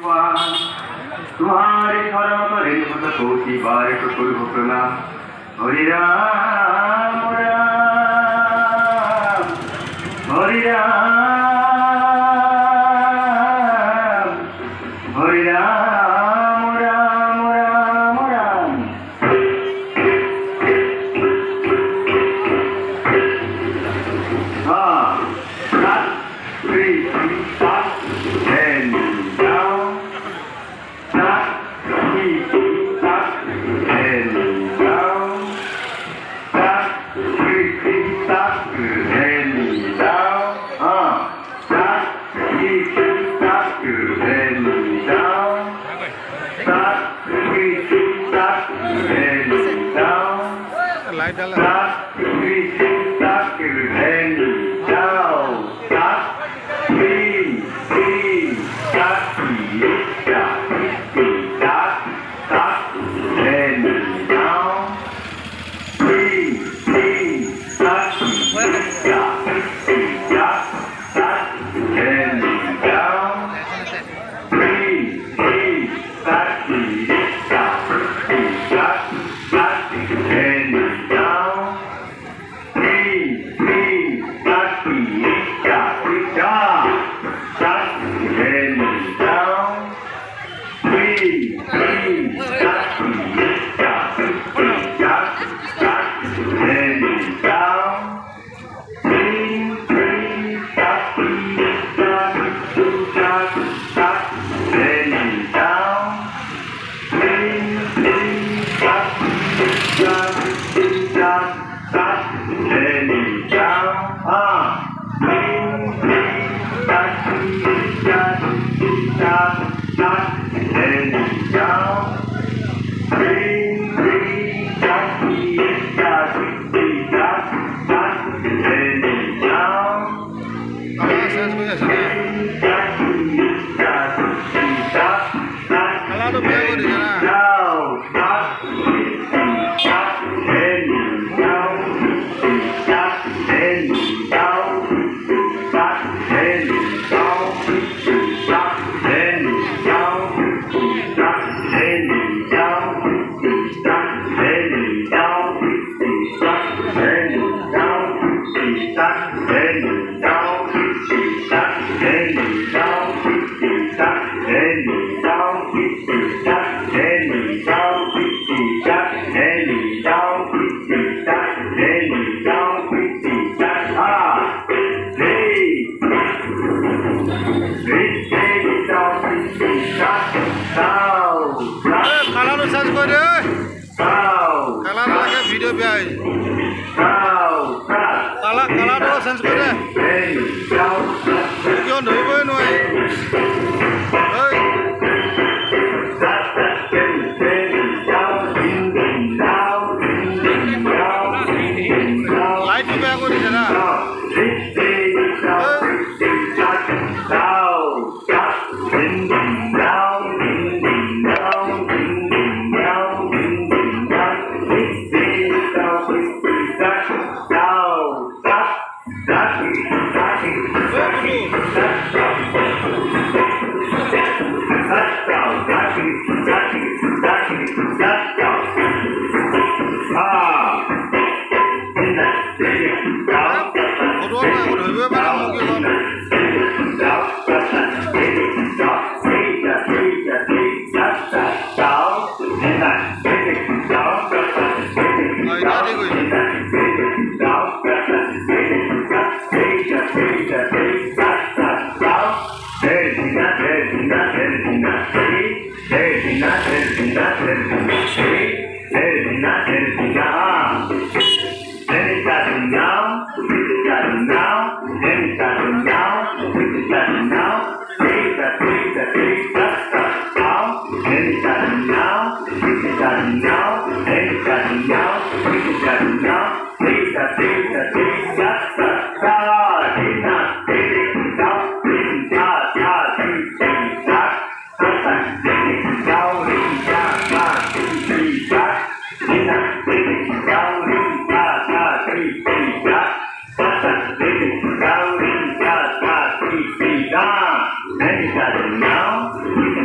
तुम्हारे स्मरण करे मुझे कोटि बार टुकुर हो प्रणाम हरि राम राम हरि राम हरि राम राम राम राम हाँ सात three start and down start three start and down start three start and down start three start and down start three start and down light डाला start three start and down start three start and down three start and down three start and down কালানো search করে কালানো লাগে video পাই কালানো search করে কেউ ধরবই নয় light বেয়া কৰিছে না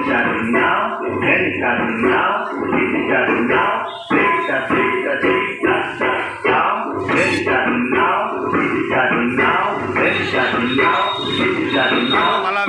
starting now, then it's starting now, it's starting now, it's starting now, then it's starting now, it's starting now, then it's starting now, it's starting now, malah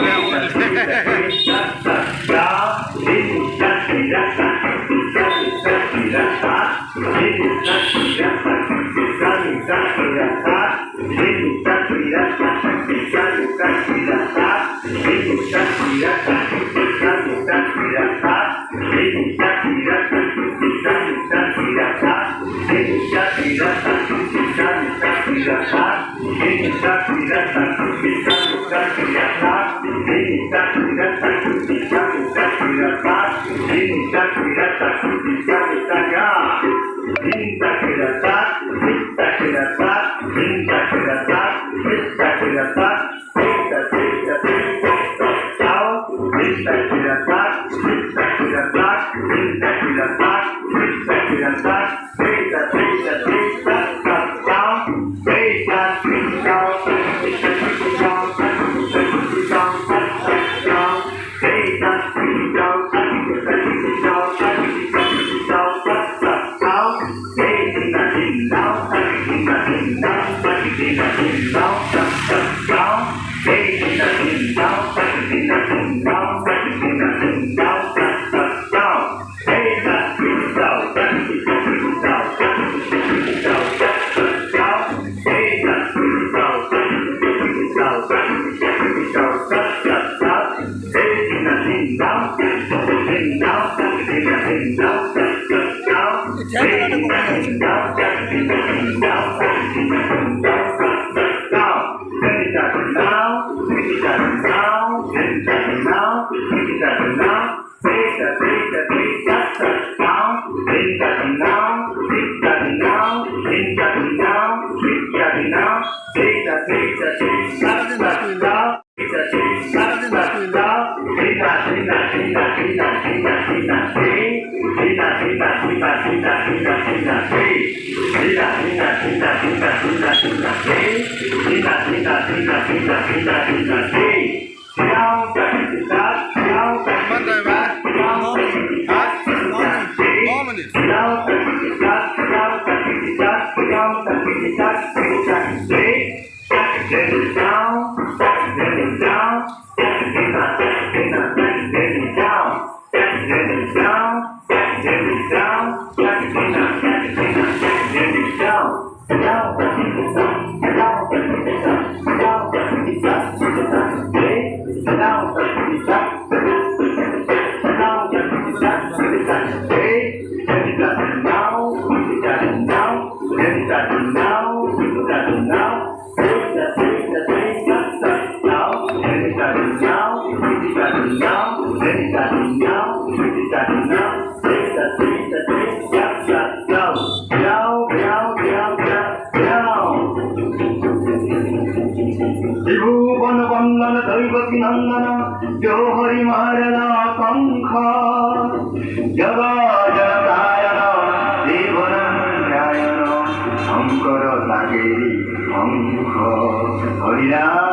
Hare